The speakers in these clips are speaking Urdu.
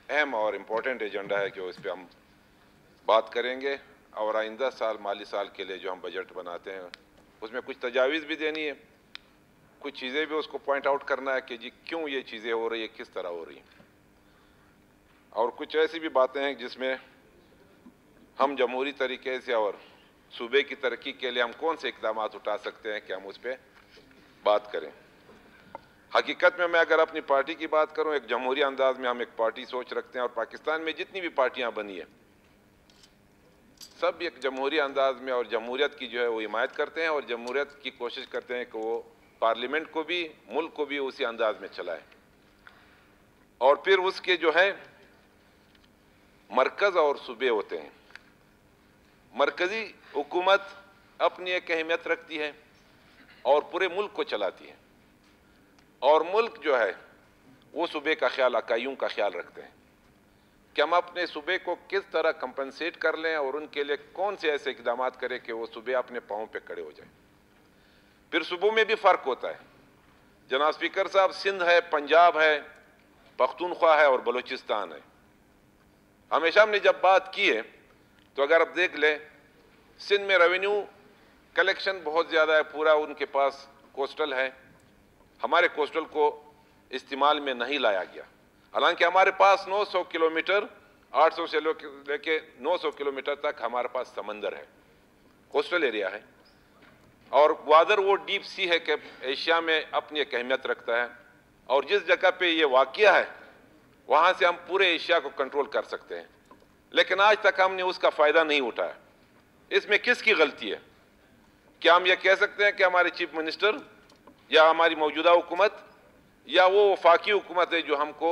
اہم اور امپورٹنٹ ایجنڈا ہے جو اس پہ ہم بات کریں گے، اور آئندہ سال مالی سال کے لیے جو ہم بجٹ بناتے ہیں اس میں کچھ تجاویز بھی دینی ہے، کچھ چیزیں بھی اس کو پوائنٹ آؤٹ کرنا ہے کہ جی کیوں یہ چیزیں ہو رہی ہیں، کس طرح ہو رہی ہیں، اور کچھ ایسی بھی باتیں ہیں جس میں ہم جمہوری طریقے سے اور صوبے کی ترقی کے لیے ہم کون سے اقدامات اٹھا سکتے ہیں کہ ہم اس پہ بات کریں۔ حقیقت میں اگر اپنی پارٹی کی بات کروں، ایک جمہوری انداز میں ہم ایک پارٹی سوچ رکھتے ہیں، اور پاکستان میں جتنی بھی پارٹیاں بنی ہیں سب ایک جمہوری انداز میں اور جمہوریت کی جو ہے وہ حمایت کرتے ہیں، اور جمہوریت کی کوشش کرتے ہیں کہ وہ پارلیمنٹ کو بھی ملک کو بھی اسی انداز میں چلائے، اور پھر اس کے جو ہے مرکز اور صوبے ہوتے ہیں۔ مرکزی حکومت اپنی ایک اہمیت رکھتی ہے اور پورے ملک کو چلاتی ہے، اور ملک جو ہے وہ صوبے کا خیال، اکائیوں کا خیال رکھتے ہیں کہ ہم اپنے صوبے کو کس طرح کمپنسیٹ کر لیں اور ان کے لیے کون سے ایسے اقدامات کریں کہ وہ صوبے اپنے پاؤں پہ کھڑے ہو جائیں۔ پھر صوبوں میں بھی فرق ہوتا ہے، جناب اسپیکر صاحب، سندھ ہے، پنجاب ہے، پختونخوا ہے اور بلوچستان ہے۔ ہمیشہ ہم نے جب بات کی ہے تو اگر آپ دیکھ لیں سندھ میں ریونیو کلیکشن بہت زیادہ ہے، پورا ان کے پاس کوسٹل ہے، ہمارے کوسٹل کو استعمال میں نہیں لایا گیا، حالانکہ ہمارے پاس 900 کلومیٹر 800 سے لے کے 900 کلومیٹر تک ہمارے پاس سمندر ہے، کوسٹل ایریا ہے، اور گوادر وہ ڈیپ سی ہے کہ ایشیا میں اپنی ایک اہمیت رکھتا ہے، اور جس جگہ پہ یہ واقع ہے وہاں سے ہم پورے ایشیا کو کنٹرول کر سکتے ہیں، لیکن آج تک ہم نے اس کا فائدہ نہیں اٹھایا۔ اس میں کس کی غلطی ہے؟ کیا ہم یہ کہہ سکتے ہیں کہ ہمارے چیف منسٹر یا ہماری موجودہ حکومت یا وہ وفاقی حکومت ہے جو ہم کو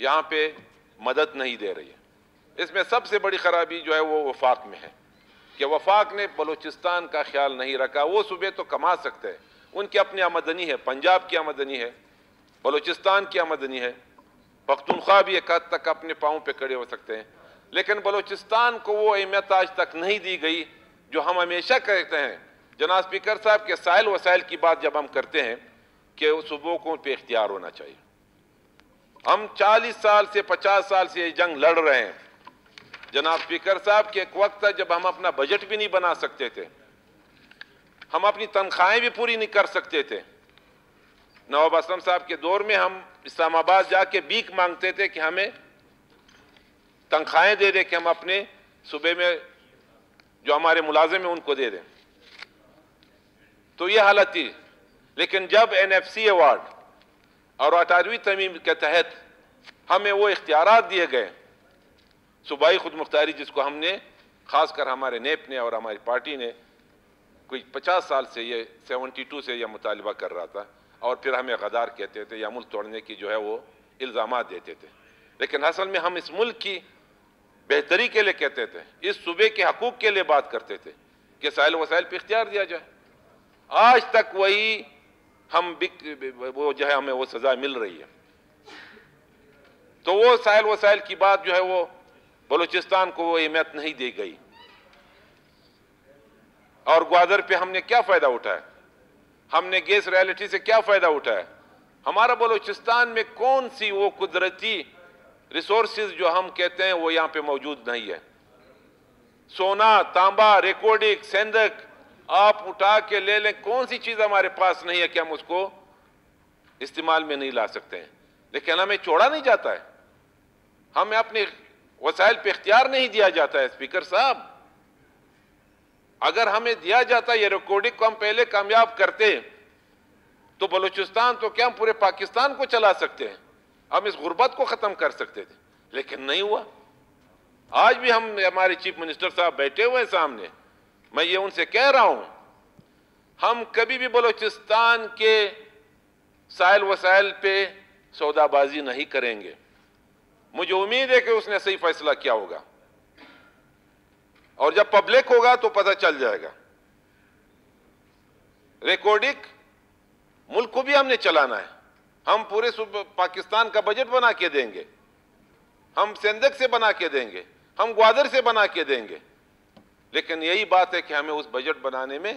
یہاں پہ مدد نہیں دے رہی ہے؟ اس میں سب سے بڑی خرابی جو ہے وہ وفاق میں ہے کہ وفاق نے بلوچستان کا خیال نہیں رکھا۔ وہ صوبے تو کما سکتے ہیں، ان کی اپنی آمدنی ہے، پنجاب کی آمدنی ہے، بلوچستان کی آمدنی ہے، پختونخوا بھی ایک حد تک اپنے پاؤں پہ کھڑے ہو سکتے ہیں، لیکن بلوچستان کو وہ اہمیت آج تک نہیں دی گئی جو ہم ہمیشہ کہتے ہیں۔ جناب اسپیکر صاحب کے سائل وسائل کی بات جب ہم کرتے ہیں کہ صوبوں کو پہ اختیار ہونا چاہیے، ہم 40 سال سے 50 سال سے یہ جنگ لڑ رہے ہیں جناب اسپیکر صاحب کہ ایک وقت تھا جب ہم اپنا بجٹ بھی نہیں بنا سکتے تھے، ہم اپنی تنخواہیں بھی پوری نہیں کر سکتے تھے۔ نواب اسلم صاحب کے دور میں ہم اسلام آباد جا کے بھیک مانگتے تھے کہ ہمیں تنخواہیں دے دے کہ ہم اپنے صوبے میں جو ہمارے ملازم ہیں ان کو دے دیں، تو یہ حالت تھی۔ لیکن جب NFC ایوارڈ اور 18ویں ترمیم کے تحت ہمیں وہ اختیارات دیے گئے، صوبائی خود مختاری جس کو ہم نے خاص کر ہمارے نیب نے اور ہماری پارٹی نے کوئی 50 سال سے یہ 72 سے یہ مطالبہ کر رہا تھا، اور پھر ہمیں غدار کہتے تھے یا ملک توڑنے کی جو ہے وہ الزامات دیتے تھے، لیکن اصل میں ہم اس ملک کی بہتری کے لیے کہتے تھے، اس صوبے کے حقوق کے لیے بات کرتے تھے کہ سائل وسائل پہ اختیار دیا جائے۔ آج تک وہی ہم وہ جو ہے ہمیں وہ سزا مل رہی ہے، تو وہ سائل وسائل کی بات جو ہے وہ بلوچستان کو وہ اہمیت نہیں دی گئی، اور گوادر پہ ہم نے کیا فائدہ اٹھایا؟ ہم نے گیس ریالٹی سے کیا فائدہ اٹھایا؟ ہمارا بلوچستان میں کون سی وہ قدرتی ریسورسز جو ہم کہتے ہیں وہ یہاں پہ موجود نہیں ہے؟ سونا، تانبا، ریکارڈنگ، سندک آپ اٹھا کے لے لیں، کون سی چیز ہمارے پاس نہیں ہے کہ ہم اس کو استعمال میں نہیں لا سکتے ہیں؟ لیکن ہمیں چھوڑا نہیں جاتا ہے، ہمیں اپنے وسائل پہ اختیار نہیں دیا جاتا ہے۔ اسپیکر صاحب، اگر ہمیں دیا جاتا یہ ریکارڈنگ کو ہم پہلے کامیاب کرتے تو بلوچستان تو کیا ہم پورے پاکستان کو چلا سکتے ہیں، ہم اس غربت کو ختم کر سکتے تھے، لیکن نہیں ہوا۔ آج بھی ہمارے چیف منسٹر صاحب بیٹھے ہوئے ہیں سامنے، میں یہ ان سے کہہ رہا ہوں ہم کبھی بھی بلوچستان کے سائل وسائل پہ سودا بازی نہیں کریں گے۔ مجھے امید ہے کہ اس نے صحیح فیصلہ کیا ہوگا، اور جب پبلک ہوگا تو پتہ چل جائے گا۔ ریکارڈنگ ملک کو بھی ہم نے چلانا ہے، ہم پورے پاکستان کا بجٹ بنا کے دیں گے، ہم سندک سے بنا کے دیں گے، ہم گوادر سے بنا کے دیں گے، لیکن یہی بات ہے کہ ہمیں اس بجٹ بنانے میں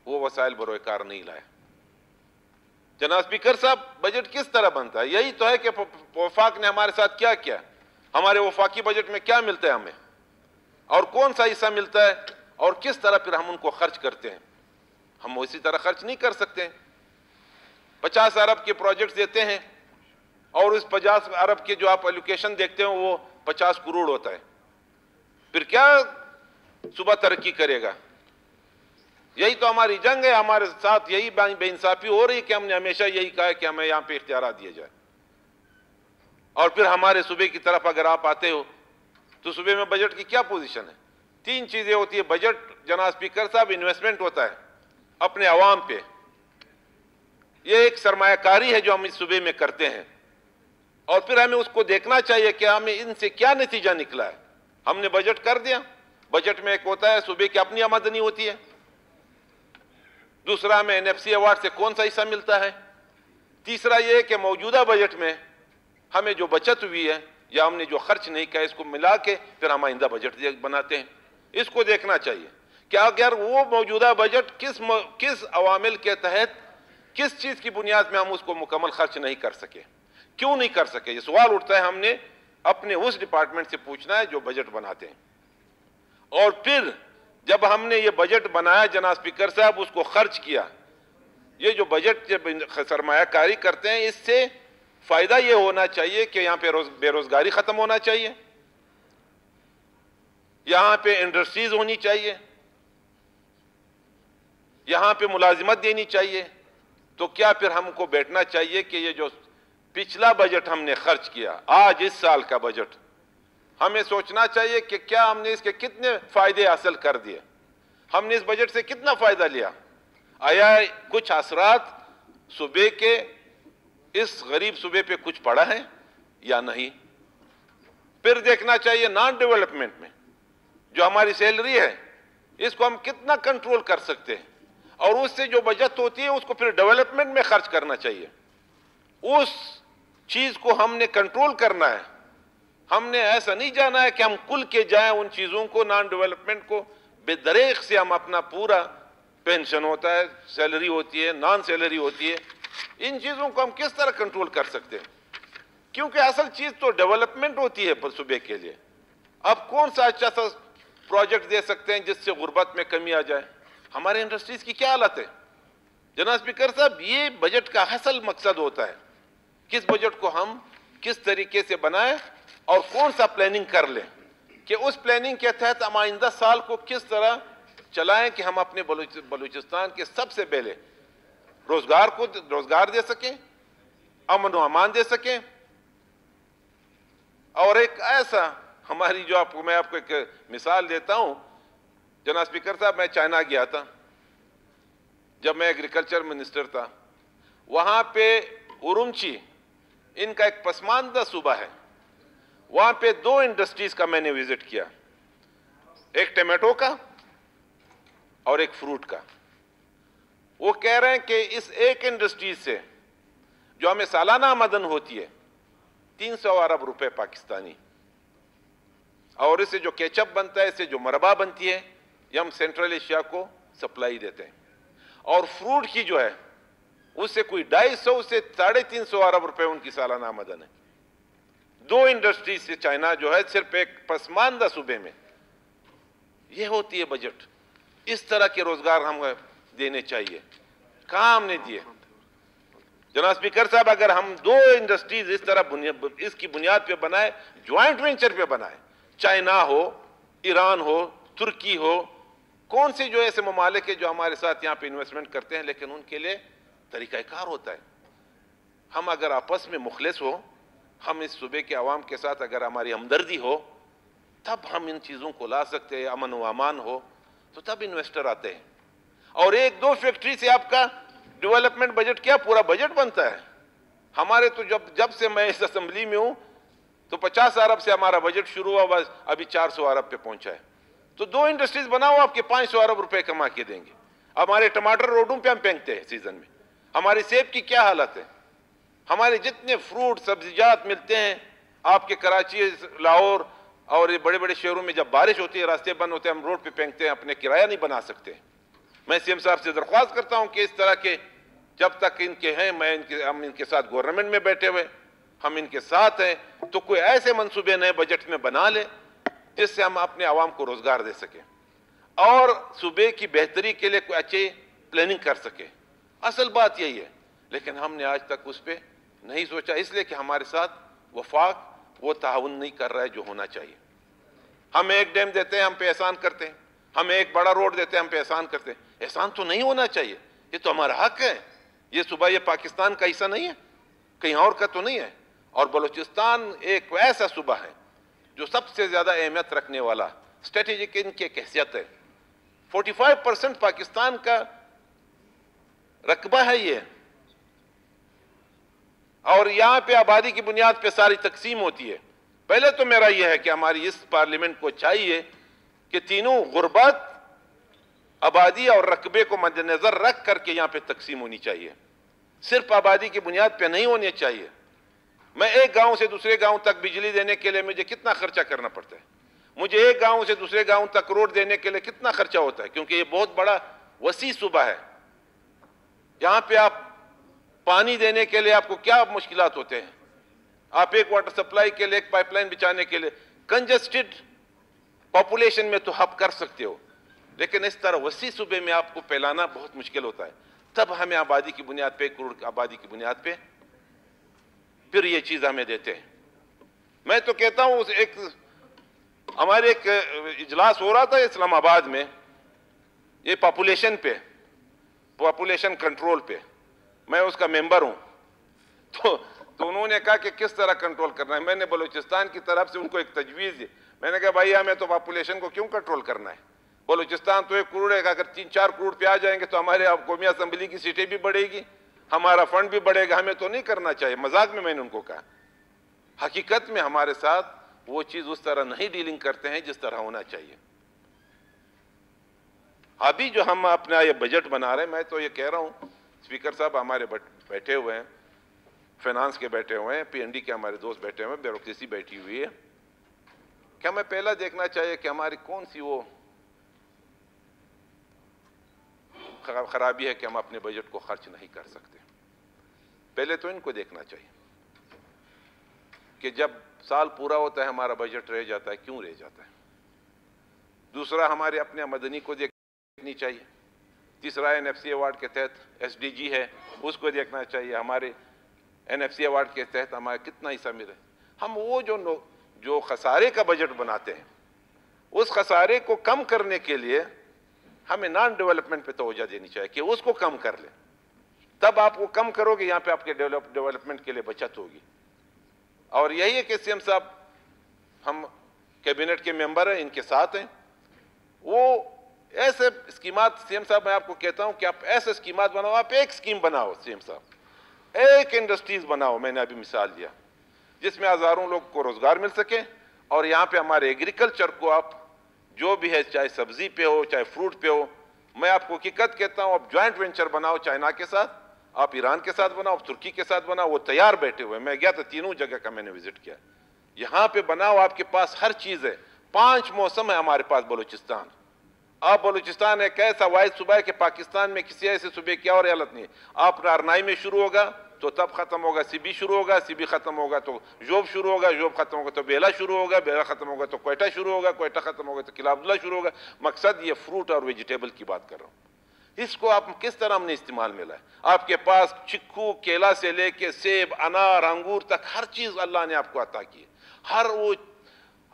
وہ وسائل بروئے کار نہیں لائے۔ جناب اسپیکر صاحب بجٹ کس طرح بنتا ہے؟ یہی تو ہے کہ وفاق نے ہمارے ساتھ کیا کیا، ہمارے وفاقی بجٹ میں کیا ملتا ہے ہمیں، اور کون سا حصہ ملتا ہے، اور کس طرح پھر ہم ان کو خرچ کرتے ہیں۔ ہم اسی طرح خرچ نہیں کر سکتے۔ 50 ارب کے پروجیکٹس دیتے ہیں اور اس 50 ارب کے جو آپ ایلوکیشن دیکھتے ہیں وہ 50 کروڑ ہوتا ہے، پھر کیا صوبہ ترقی کرے گا؟ یہی تو ہماری جنگ ہے، ہمارے ساتھ یہی بے انصافی ہو رہی کہ ہم نے ہمیشہ یہی کہا ہے کہ ہمیں یہاں پہ اختیارات دیے جائے، اور پھر ہمارے صوبے کی طرف اگر آپ آتے ہو تو صوبے میں بجٹ کی کیا پوزیشن ہے؟ 3 چیزیں ہوتی ہے بجٹ جناب اسپیکر صاحب۔ انویسٹمنٹ ہوتا ہے اپنے عوام پہ، یہ ایک سرمایہ کاری ہے جو ہم اس صوبے میں کرتے ہیں، اور پھر ہمیں اس کو دیکھنا چاہیے کہ ہمیں ان سے کیا نتیجہ نکلا ہے۔ ہم نے بجٹ کر دیا، بجٹ میں ایک ہوتا ہے صوبے کی اپنی آمدنی ہوتی ہے، دوسرا ہمیں NFC ایوارڈ سے کون سا حصہ ملتا ہے، تیسرا یہ کہ موجودہ بجٹ میں ہمیں جو بچت ہوئی ہے یا ہم نے جو خرچ نہیں کیا اس کو ملا کے پھر ہم آئندہ بجٹ بناتے ہیں۔ اس کو دیکھنا چاہیے کہ اگر وہ موجودہ بجٹ کس عوامل کے تحت کس چیز کی بنیاد میں ہم اس کو مکمل خرچ نہیں کر سکے، کیوں نہیں کر سکے، یہ سوال اٹھتا ہے۔ ہم نے اپنے اس ڈپارٹمنٹ سے پوچھنا ہے جو بجٹ بناتے ہیں، اور پھر جب ہم نے یہ بجٹ بنایا جناب اسپیکر صاحب، اس کو خرچ کیا، یہ جو بجٹ جب سرمایہ کاری کرتے ہیں اس سے فائدہ یہ ہونا چاہیے کہ یہاں پہ بے روزگاری ختم ہونا چاہیے، یہاں پہ انڈسٹریز ہونی چاہیے، یہاں پہ ملازمت دینی چاہیے۔ تو کیا پھر ہم کو بیٹھنا چاہیے کہ یہ جو پچھلا بجٹ ہم نے خرچ کیا، آج اس سال کا بجٹ ہمیں سوچنا چاہیے کہ کیا ہم نے اس کے کتنے فائدے حاصل کر دیے، ہم نے اس بجٹ سے کتنا فائدہ لیا، آیا کچھ اثرات صوبے کے اس غریب صوبے پہ کچھ پڑا ہے یا نہیں۔ پھر دیکھنا چاہیے نان ڈیولپمنٹ میں جو ہماری سیلری ہے اس کو ہم کتنا کنٹرول کر سکتے ہیں، اور اس سے جو بچت ہوتی ہے اس کو پھر ڈیولپمنٹ میں خرچ کرنا چاہیے۔ اس چیز کو ہم نے کنٹرول کرنا ہے، ہم نے ایسا نہیں جانا ہے کہ ہم کل کے جائیں ان چیزوں کو، نان ڈیولپمنٹ کو بے دریغ سے ہم اپنا پورا پینشن ہوتا ہے، سیلری ہوتی ہے، نان سیلری ہوتی ہے، ان چیزوں کو ہم کس طرح کنٹرول کر سکتے ہیں؟ کیونکہ اصل چیز تو ڈیولپمنٹ ہوتی ہے صوبے کے لیے۔ اب کون سا اچھا سا پروجیکٹ دے سکتے ہیں جس سے غربت میں کمی آ جائے؟ ہمارے انڈسٹریز کی کیا حالت ہے جناب اسپیکر صاحب؟ یہ بجٹ کا اصل مقصد ہوتا ہے، کس بجٹ کو ہم کس طریقے سے بنائیں اور کون سا پلاننگ کر لیں کہ اس پلاننگ کے تحت ہم آئندہ سال کو کس طرح چلائیں کہ ہم اپنے بلوچستان کے سب سے پہلے روزگار دے سکیں، امن و امان دے سکیں، اور ایک ایسا ہماری جو میں آپ کو ایک مثال دیتا ہوں جناب اسپیکر صاحب، میں چائنا گیا تھا جب میں ایگریکلچر منسٹر تھا، وہاں پہ اورمچی ان کا ایک پسماندہ صوبہ ہے، وہاں پہ 2 انڈسٹریز کا میں نے وزٹ کیا، ایک ٹمیٹو کا اور ایک فروٹ کا۔ وہ کہہ رہے ہیں کہ اس ایک انڈسٹریز سے جو ہمیں سالانہ آمدن ہوتی ہے 300 ارب روپے پاکستانی، اور اس سے جو کیچپ بنتا ہے، اس سے جو مربا بنتی ہے، یہ ہم سینٹرل ایشیا کو سپلائی دیتے ہیں، اور فروٹ کی جو ہے اس سے کوئی 250 سے 350 ارب روپے ان کی سالانہ آمدن ہے۔ 2 انڈسٹریز سے چائنا جو ہے صرف ایک پسماندہ صوبے میں۔ یہ ہوتی ہے بجٹ، اس طرح کے روزگار ہم دینے چاہیے، کہاں ہم نے دیے؟ جناب اسپیکر صاحب، اگر ہم 2 انڈسٹریز اس طرح اس کی بنیاد پہ بنائے، جوائنٹ وینچر پہ بنائے، چائنا ہو، ایران ہو، ترکی ہو، کون سے جو ایسے ممالک ہیں جو ہمارے ساتھ یہاں پہ انویسٹمنٹ کرتے ہیں، لیکن ان کے لیے طریقہ کار ہوتا ہے۔ ہم اگر آپس میں مخلص ہو، ہم اس صوبے کے عوام کے ساتھ اگر ہماری ہمدردی ہو، تب ہم ان چیزوں کو لا سکتے ہیں، امن و امان ہو تو تب انویسٹر آتے ہیں۔ اور 1-2 فیکٹری سے آپ کا ڈیولپمنٹ بجٹ کیا پورا بجٹ بنتا ہے؟ ہمارے تو جب سے میں اس اسمبلی میں ہوں تو 50 ارب سے ہمارا بجٹ شروع ہوا، بس ابھی 400 ارب پہ پہنچا ہے۔ تو 2 انڈسٹریز بناؤ، آپ کے 500 ارب روپے کما کے دیں گے۔ ہمارے ٹماٹر روڈوں پہ ہم پھینکتے ہیں سیزن میں، ہماری سیب کی کیا حالت ہے؟ ہمارے جتنے فروٹ سبزیجات ملتے ہیں آپ کے کراچی، لاہور اور یہ بڑے بڑے شہروں میں، جب بارش ہوتی ہے راستے بند ہوتے ہیں، ہم روڈ پہ پھینکتے ہیں، اپنے کرایہ نہیں بنا سکتے۔ میں سی ایم صاحب سے درخواست کرتا ہوں کہ اس طرح کے جب تک ان کے ہیں ہم ان کے ساتھ گورنمنٹ میں بیٹھے ہوئے، ہم ان کے ساتھ ہیں، تو کوئی ایسے منصوبے نئے بجٹ میں بنا لے جس سے ہم اپنے عوام کو روزگار دے سکیں اور صوبے کی بہتری کے لیے کوئی اچھی پلاننگ کر سکے. اصل بات یہی ہے، لیکن ہم نے آج تک اس پہ نہیں سوچا، اس لیے کہ ہمارے ساتھ وفاق وہ تعاون نہیں کر رہا ہے جو ہونا چاہیے. ہم ایک ڈیم دیتے ہیں، ہم پہ احسان کرتے ہیں، ہم ایک بڑا روڈ دیتے ہیں، ہم پہ احسان کرتے ہیں. احسان تو نہیں ہونا چاہیے، یہ تو ہمارا حق ہے. یہ صوبہ یہ پاکستان کا حصہ نہیں ہے، کہیں اور کا تو نہیں ہے. اور بلوچستان ایک ایسا صوبہ ہے جو سب سے زیادہ اہمیت رکھنے والا اسٹریٹجک ان کی ایک حیثیت ہے. 45% پاکستان کا رقبہ ہے یہ، اور یہاں پہ آبادی کی بنیاد پہ ساری تقسیم ہوتی ہے. پہلے تو میرا یہ ہے کہ ہماری اس پارلیمنٹ کو چاہیے کہ تینوں غربت، آبادی اور رقبے کو مد نظر رکھ کر کے یہاں پہ تقسیم ہونی چاہیے، صرف آبادی کی بنیاد پہ نہیں ہونی چاہیے. میں ایک گاؤں سے دوسرے گاؤں تک بجلی دینے کے لیے مجھے کتنا خرچہ کرنا پڑتا ہے، مجھے ایک گاؤں سے دوسرے گاؤں تک روڈ دینے کے لیے کتنا خرچہ ہوتا ہے، کیونکہ یہ بہت بڑا وسیع صوبہ ہے. یہاں پہ آپ پانی دینے کے لیے آپ کو کیا مشکلات ہوتے ہیں، آپ ایک واٹر سپلائی کے لیے ایک پائپ لائن بچھانے کے لیے کنجسٹڈ پاپولیشن میں تو آپ کر سکتے ہو، لیکن اس طرح وسیع صوبے میں آپ کو پھیلانا بہت مشکل ہوتا ہے. تب ہمیں آبادی کی بنیاد پہ، 1 کروڑ آبادی کی بنیاد پہ پھر یہ چیز ہمیں دیتے ہیں. میں تو کہتا ہوں ہمارے ایک اجلاس ہو رہا تھا اسلام آباد میں، یہ پاپولیشن پہ، پاپولیشن کنٹرول پہ، میں اس کا ممبر ہوں. تو انہوں نے کہا کہ کس طرح کنٹرول کرنا ہے. میں نے بلوچستان کی طرف سے ان کو ایک تجویز دی. میں نے کہا بھائی ہمیں تو پاپولیشن کو کیوں کنٹرول کرنا ہے، بلوچستان تو 1 کروڑ ہے، اگر 3-4 کروڑ پہ آ جائیں گے تو ہمارے قومی اسمبلی کی سیٹیں بھی بڑھے گی، ہمارا فنڈ بھی بڑھے گا. ہمیں تو نہیں کرنا چاہیے. مذاق میں نے ان کو کہا، حقیقت میں ہمارے ساتھ وہ چیز اس طرح نہیں ڈیلنگ کرتے ہیں جس طرح ہونا چاہیے. ابھی جو ہم اپنا یہ بجٹ بنا رہے ہیں، میں تو یہ کہہ رہا ہوں، اسپیکر صاحب ہمارے بیٹھے ہوئے ہیں، فائنانس کے بیٹھے ہوئے ہیں، پی این ڈی کے ہمارے دوست بیٹھے ہوئے ہیں، بیوروکریسی بیٹھی ہوئی ہے، کہ ہمیں پہلا دیکھنا چاہیے کہ ہماری کون سی وہ خرابی ہے کہ ہم اپنے بجٹ کو خرچ نہیں کر سکتے. پہلے تو ان کو دیکھنا چاہیے کہ جب سال پورا ہوتا ہے ہمارا بجٹ رہ جاتا ہے، کیوں رہ جاتا ہے. دوسرا ہمارے اپنے آمدنی کو دیکھنی چاہیے. تیسرا NFC ایوارڈ کے تحت SDG ہے، اس کو دیکھنا چاہیے. ہمارے NFC ایوارڈ کے تحت ہمارا کتنا حصہ ملے. ہم وہ جو خسارے کا بجٹ بناتے ہیں، اس خسارے کو کم کرنے کے لیے ہمیں نان ڈیولپمنٹ پہ توجہ دینی چاہیے کہ اس کو کم کر لیں. تب آپ وہ کم کرو گے، یہاں پہ آپ کے ڈیولپمنٹ کے لیے بچت ہوگی. اور یہی ہے کہ CM صاحب، ہم کیبنٹ کے ممبر ہیں، ان کے ساتھ ہیں. وہ ایسے اسکیمات، CM صاحب میں آپ کو کہتا ہوں کہ آپ ایسے اسکیمات بناؤ. آپ ایک اسکیم بناؤ CM صاحب، ایک انڈسٹریز بناؤ. میں نے ابھی مثال دیا جس میں ہزاروں لوگ کو روزگار مل سکے، اور یہاں پہ ہمارے ایگریکلچر کو آپ جو بھی ہے، چاہے سبزی پہ ہو چاہے فروٹ پہ ہو، میں آپ کو حقیقت کہتا ہوں، آپ جوائنٹ وینچر بناؤ چائنا کے ساتھ، آپ ایران کے ساتھ بناؤ، آپ ترکی کے ساتھ بناؤ. وہ تیار بیٹھے ہوئے. میں گیا تو تینوں جگہ کا میں نے وزٹ کیا. یہاں پہ بناؤ، آپ کے پاس ہر چیز ہے. 5 موسم ہے ہمارے پاس بلوچستان. آپ بلوچستان ایک ایسا واحد صوبہ ہے کہ پاکستان میں کسی ایسے صوبے کی اور حالت نہیں ہے. آپ ارنائی میں شروع ہوگا تو تب ختم ہوگا CB شروع ہوگا، CB ختم ہوگا تو جوب شروع ہوگا، جوب ختم ہوگا تو بیلا شروع ہوگا، بیلا ختم ہوگا تو کوئٹہ شروع ہوگا، کوئٹہ ختم ہوگا تو قلعہ عبداللہ شروع ہوگا. مقصد یہ فروٹ اور ویجیٹیبل کی بات کر رہا ہوں. اس کو آپ کس طرح ہم نے استعمال میں لائے. آپ کے پاس چکو، کیلا سے لے کے سیب، انار، انگور تک ہر چیز اللہ نے آپ کو عطا کی ہے.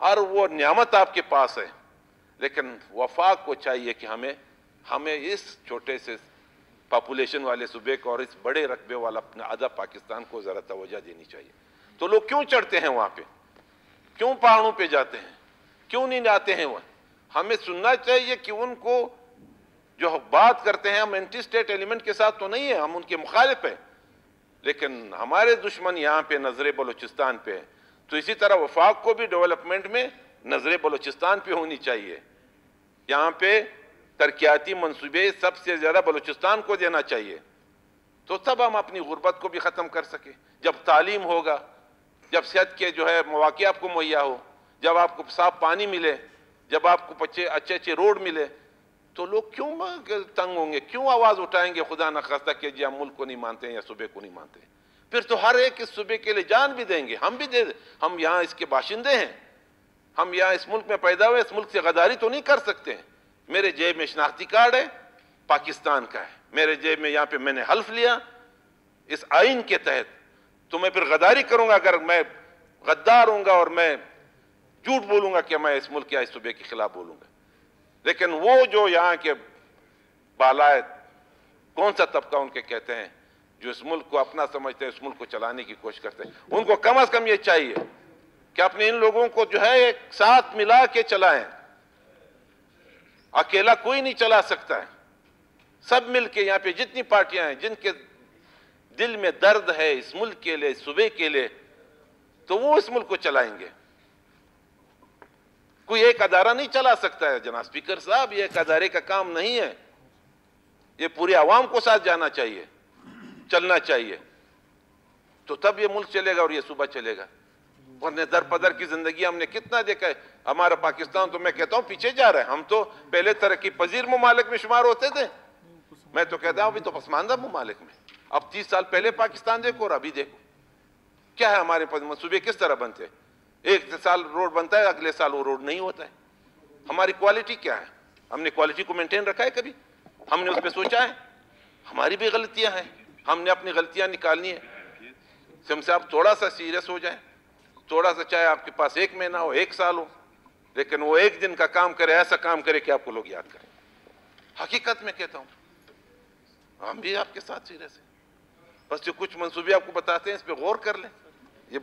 ہر وہ نعمت آپ کے پاس ہے. لیکن وفاق کو چاہیے کہ ہمیں اس چھوٹے سے پاپولیشن والے صوبے کو اور اس بڑے رقبے والا اپنا آدھا پاکستان کو ذرا توجہ دینی چاہیے. تو لوگ کیوں چڑھتے ہیں وہاں پہ، کیوں پہاڑوں پہ جاتے ہیں، کیوں نہیں جاتے ہیں؟ وہ ہمیں سننا چاہیے کہ ان کو جو بات کرتے ہیں، ہم اینٹی اسٹیٹ ایلیمنٹ کے ساتھ تو نہیں ہیں، ہم ان کے مخالف ہیں، لیکن ہمارے دشمن یہاں پہ نظر بلوچستان پہ ہے. تو اسی طرح وفاق کو بھی ڈیولپمنٹ میں نظر بلوچستان پہ ہونی چاہیے. یہاں پہ ترقیاتی منصوبے سب سے زیادہ بلوچستان کو دینا چاہیے، تو تب ہم اپنی غربت کو بھی ختم کر سکیں. جب تعلیم ہوگا، جب صحت کے جو ہے مواقع آپ کو مہیا ہو، جب آپ کو صاف پانی ملے، جب آپ کو اچھے روڈ ملے، تو لوگ کیوں تنگ ہوں گے, کیوں آواز اٹھائیں گے خدا نخواستہ کہ جی ہم ملک کو نہیں مانتے ہیں یا صوبے کو نہیں مانتے ہیں. پھر تو ہر ایک اس صوبے کے لیے جان بھی دیں گے, ہم بھی دے, ہم یہاں اس کے باشندے ہیں, ہم یہاں اس ملک میں پیدا ہوئے, اس ملک سے غداری تو نہیں کر سکتے ہیں. میرے جیب میں شناختی کارڈ ہے, پاکستان کا ہے, میرے جیب میں یہاں پہ میں نے حلف لیا اس آئین کے تحت, تو میں پھر غداری کروں گا اگر میں غدار ہوں گا اور میں جھوٹ بولوں گا کہ میں اس ملک یا اس صوبے کے خلاف بولوں گا. لیکن وہ جو یہاں کے بالائے کون سا طبقہ ان کے کہتے ہیں جو اس ملک کو اپنا سمجھتے ہیں, اس ملک کو چلانے کی کوشش کرتے ہیں, ان کو کم از کم یہ چاہیے کہ اپنے ان لوگوں کو جو ہے ایک ساتھ ملا کے چلائیں. اکیلا کوئی نہیں چلا سکتا ہے, سب مل کے یہاں پہ جتنی پارٹیاں ہیں جن کے دل میں درد ہے اس ملک کے لیے, اس صوبے کے لیے, تو وہ اس ملک کو چلائیں گے. کوئی ایک ادارہ نہیں چلا سکتا ہے جناب اسپیکر صاحب, یہ ایک ادارے کا کام نہیں ہے, یہ پوری عوام کو ساتھ جانا چاہیے, چلنا چاہیے, تو تب یہ ملک چلے گا اور یہ صوبہ چلے گا. ورنہ در پدر کی زندگی ہم نے کتنا دیکھا ہے. ہمارا پاکستان تو میں کہتا ہوں پیچھے جا رہا ہے. ہم تو پہلے ترقی پذیر ممالک میں شمار ہوتے تھے, میں تو کہتا ہوں ابھی تو پسماندہ ممالک میں. اب 30 سال پہلے پاکستان دیکھو اور ابھی دیکھو کیا ہے, ہمارے پاس منصوبے کس طرح بنتے ہیں. ایک سال روڈ بنتا ہے, اگلے سال وہ روڈ نہیں ہوتا ہے. ہماری کوالٹی کیا ہے, ہم نے کوالٹی کو مینٹین رکھا ہے کبھی, ہم نے اس پہ سوچا ہے. ہماری بھی غلطیاں ہیں, ہم نے اپنی غلطیاں نکالنی ہے. ہم سے آپ تھوڑا سا سیریس ہو جائیں, تھوڑا سا, چاہے آپ کے پاس 1 مہینہ ہو 1 سال ہو, لیکن وہ 1 دن کا کام کرے, ایسا کام کرے کہ آپ کو لوگ یاد کریں. حقیقت میں کہتا ہوں, ہم بھی آپ کے ساتھ سیریس ہیں. بس جو کچھ منصوبے آپ کو بتاتے ہیں اس پہ غور کر لیں. یہ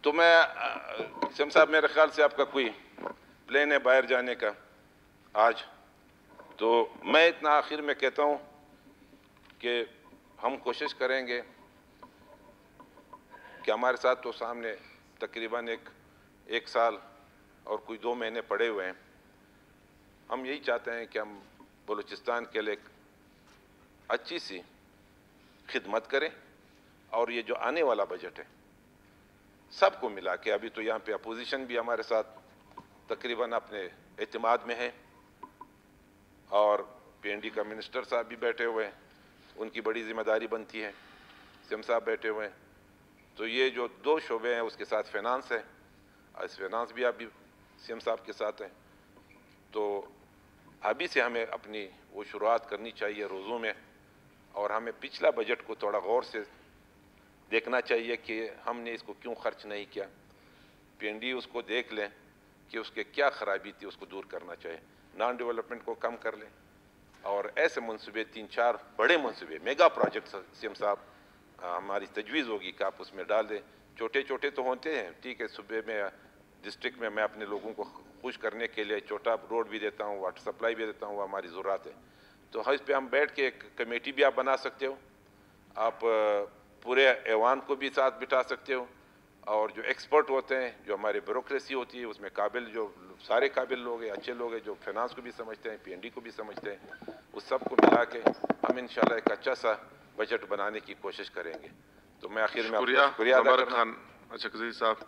تو میں سیم صاحب, میرے خیال سے آپ کا کوئی پلان ہے باہر جانے کا آج, تو میں اتنا آخر میں کہتا ہوں کہ ہم کوشش کریں گے کہ ہمارے ساتھ تو سامنے تقریباً ایک سال اور کوئی 2 مہینے پڑے ہوئے ہیں. ہم یہی چاہتے ہیں کہ ہم بلوچستان کے لیے ایک اچھی سی خدمت کریں, اور یہ جو آنے والا بجٹ ہے سب کو ملا کے, ابھی تو یہاں پہ اپوزیشن بھی ہمارے ساتھ تقریباً اپنے اعتماد میں ہے, اور پی این ڈی کا منسٹر صاحب بھی بیٹھے ہوئے ہیں, ان کی بڑی ذمہ داری بنتی ہے. سیم صاحب بیٹھے ہوئے ہیں, تو یہ جو 2 شعبے ہیں اس کے ساتھ فینانس ہے, اس فینانس بھی ابھی سیم صاحب کے ساتھ ہیں. تو ابھی سے ہمیں اپنی وہ شروعات کرنی چاہیے روزوں میں, اور ہمیں پچھلا بجٹ کو تھوڑا غور سے دیکھنا چاہیے کہ ہم نے اس کو کیوں خرچ نہیں کیا. پی این ڈی اس کو دیکھ لیں کہ اس کے کیا خرابی تھی, اس کو دور کرنا چاہیے, نان ڈیولپمنٹ کو کم کر لیں, اور ایسے منصوبے 3-4 بڑے منصوبے میگا پروجیکٹس سی ایم صاحب ہماری تجویز ہوگی کہ آپ اس میں ڈال دیں. چھوٹے چھوٹے تو ہوتے ہیں, ٹھیک ہے, صوبے میں ڈسٹرکٹ میں اپنے لوگوں کو خوش کرنے کے لیے چھوٹا روڈ بھی دیتا ہوں, واٹر سپلائی بھی دیتا ہوں, وہ ہماری ضرورت ہے. تو اس پہ ہم بیٹھ کے ایک کمیٹی بھی آپ بنا سکتے ہو, آپ پورے ایوان کو بھی ساتھ بٹھا سکتے ہو, اور جو ایکسپرٹ ہوتے ہیں, جو ہمارے بیوروکریسی ہوتی ہے اس میں قابل, جو سارے قابل لوگ ہیں, اچھے لوگ ہیں, جو فینانس کو بھی سمجھتے ہیں, پی این ڈی کو بھی سمجھتے ہیں, اس سب کو ملا کے ہم انشاءاللہ ایک اچھا سا بجٹ بنانے کی کوشش کریں گے. تو میں آخر میں آپ کو شکریہ ادا کرنا. اچھا قضی صاحب